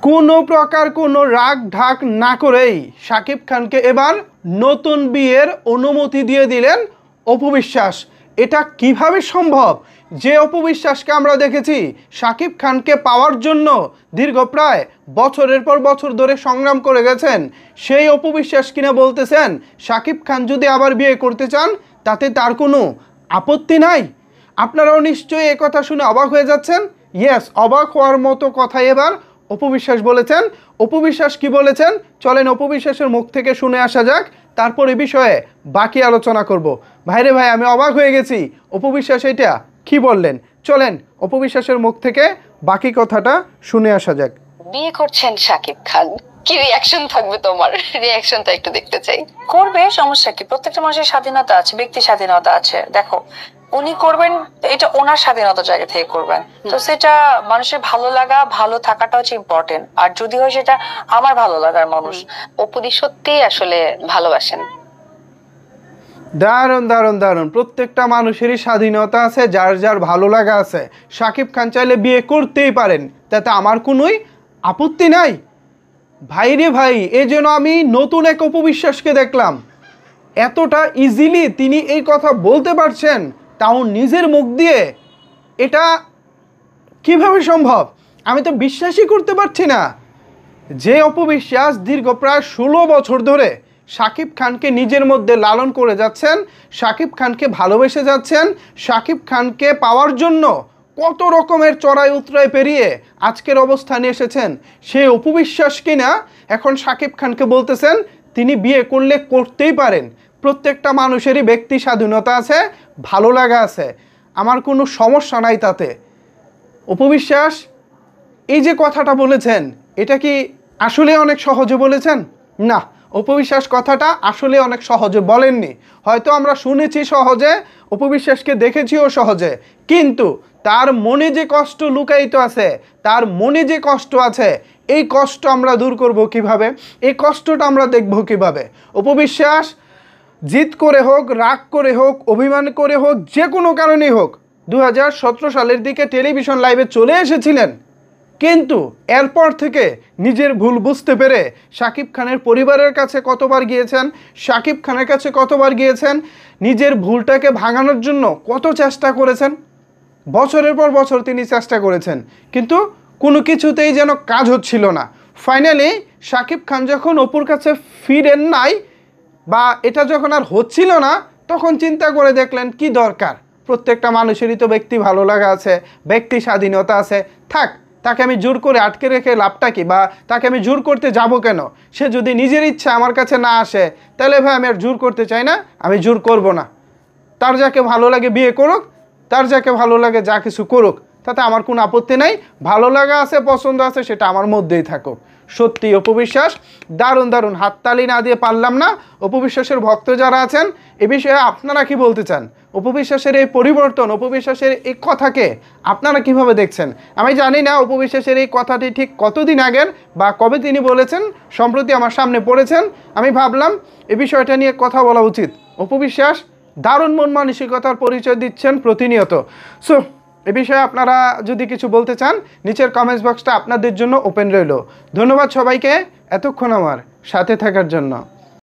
কোনো প্রকার কোনো রাগ ঢাক না করেই শাকিব খানকে এবার নতুন বিয়ের অনুমতি দিয়ে দিলেন অপু বিশ্বাস। এটা কিভাবে সম্ভব? যে অপু বিশ্বাসকে আমরা দেখেছি শাকিব খানকে পাওয়ার জন্য দীর্ঘ প্রায় বছরের পর বছর ধরে সংগ্রাম করে গেছেন, সেই অপু বিশ্বাস কিনা বলতেছেন শাকিব খান যদি আবার বিয়ে করতে চান তাতে তার কোনো আপত্তি নাই। আপনারাও নিশ্চয়ই এই কথা শুনে অবাক হয়ে যাচ্ছেন। ইয়েস, অবাক হওয়ার মতো কথা এবার অপু বিশ্বাস বলেছেন। অপু বিশ্বাস কি বলেছেন চলেন অপু বিশ্বাসের মুখ থেকে শুনে আসা যাক, তারপর এই বিষয়ে বাকি আলোচনা করব। ভাইরে ভাই, আমি অবাক হয়ে গেছি। অপু বিশ্বাস এটা কি বললেন, চলেন অপু বিশ্বাসের মুখ থেকে বাকি কথাটা শুনে আসা যাক। বিয়ে করছেন শাকিব খান, কি রিয়াকশন থাকবে তোমার? রিয়াকশনটা একটু দেখতে চাই। করবে, সমস্যা কি? প্রত্যেকটা মানুষের স্বাধীনতা আছে, ব্যক্তি স্বাধীনতা আছে। দেখো, উনি করবেন এটা ওনার স্বাধীনতা জায়গা থেকে করবেন, তো সেটা মানুষের ভালো লাগা ভালো থাকাটা হচ্ছে ইম্পর্টেন্ট। আর যদি হয় সেটা আমার ভালো লাগার মানুষ। অপুদি সত্যি আসলে ভালোবাসেন। দারুণ দারুণ দারুণ। প্রত্যেকটা মানুষেরই স্বাধীনতা আছে, যার যার ভালো লাগা আছে। শাকিব খান চাইলে বিয়ে করতেই পারেন, তাতে আমার কোনোই আপত্তি নাই। ভাই রে ভাই, এই জন্য আমি নতুন এক অপু বিশ্বাসকে দেখলাম, এতটা ইজিলি তিনি এই কথা বলতে পারছেন, তাও নিজের মুখ দিয়ে। এটা কিভাবে সম্ভব? আমি তো বিশ্বাসই করতে পারছি না। যে অপু বিশ্বাস দীর্ঘ প্রায় 16 বছর ধরে শাকিব খানকে নিজের মধ্যে লালন করে যাচ্ছেন, শাকিব খানকে ভালোবেসে যাচ্ছেন, শাকিব খানকে পাওয়ার জন্য কত রকমের চড়াই উতরাই পেরিয়ে আজকের অবস্থানে এসেছেন, সেই অপু বিশ্বাস কিনা এখন শাকিব খানকে বলতেছেন তিনি বিয়ে করলে করতেই পারেন। প্রত্যেকটা মানুষেরই ব্যক্তি স্বাধীনতা আছে, ভালো লাগা আছে, আমার কোনো সমস্যা নাই তাতে। অপু বিশ্বাস এই যে কথাটা বলেছেন, এটা কি আসলে অনেক সহজে বলেছেন? না, অপু বিশ্বাস কথাটা আসলে অনেক সহজে বলেননি। হয়তো আমরা শুনেছি সহজে, অপু বিশ্বাসকে দেখেছিও সহজে, কিন্তু তার মনে যে কষ্ট লুকায়িত আছে, তার মনে যে কষ্ট আছে, এই কষ্ট আমরা দূর করব কিভাবে? এই কষ্টটা আমরা দেখব কিভাবে? অপু বিশ্বাস জিদ করে হোক, রাগ করে হোক, অভিমান করে হোক, যে কোনো কারণেই হোক 2017 সালের দিকে টেলিভিশন লাইভে চলে এসেছিলেন, কিন্তু এরপর থেকে নিজের ভুল বুঝতে পেরে শাকিব খানের পরিবারের কাছে কতবার গিয়েছেন, শাকিব খানের কাছে কতবার গিয়েছেন, নিজের ভুলটাকে ভাঙানোর জন্য কত চেষ্টা করেছেন। বছরের পর বছর তিনি চেষ্টা করেছেন, কিন্তু কোনো কিছুতেই যেন কাজ হচ্ছিল না। ফাইনালি শাকিব খান যখন অপুর কাছে ফিরেন নাই, বা এটা যখন আর হচ্ছিল না, তখন চিন্তা করে দেখলেন কি দরকার, প্রত্যেকটা মানুষেরই তো ব্যক্তি ভালো লাগা আছে, ব্যক্তি স্বাধীনতা আছে, থাক, তাকে আমি জোর করে আটকে রেখে লাভটা কি? বা তাকে আমি জোর করতে যাব কেন? সে যদি নিজের ইচ্ছা আমার কাছে না আসে, তাহলে ভাই আমি আর জোর করতে চাই না, আমি জোর করব না। তার যাকে ভালো লাগে বিয়ে করুক, তার যাকে ভালো লাগে যা কিছু করুক, তাতে আমার কোনো আপত্তি নাই। ভালো লাগা আছে, পছন্দ আছে, সেটা আমার মধ্যেই থাকুক। সত্যি অপু বিশ্বাস দারুণ দারুণ, হাততালি না দিয়ে পারলাম না। অপু বিশ্বাসের ভক্ত যারা আছেন, এ বিষয়ে আপনারা কি বলতে চান? অপু বিশ্বাসের এই পরিবর্তন, অপু বিশ্বাসের এই কথাকে আপনারা কিভাবে দেখছেন? আমি জানি না অপু বিশ্বাসের এই কথাটি ঠিক কতদিন আগের বা কবে তিনি বলেছেন, সম্প্রতি আমার সামনে পড়েছেন, আমি ভাবলাম এই বিষয়টা নিয়ে কথা বলা উচিত। অপু বিশ্বাস দারুণ মন মানসিকতার পরিচয় দিচ্ছেন প্রতিনিয়ত। সো এ বিষয়ে আপনারা যদি কিছু বলতে চান, নিচের কমেন্টস বক্সটা আপনাদের জন্য ওপেন রইল। ধন্যবাদ সবাইকে এতক্ষণ আমার সাথে থাকার জন্য।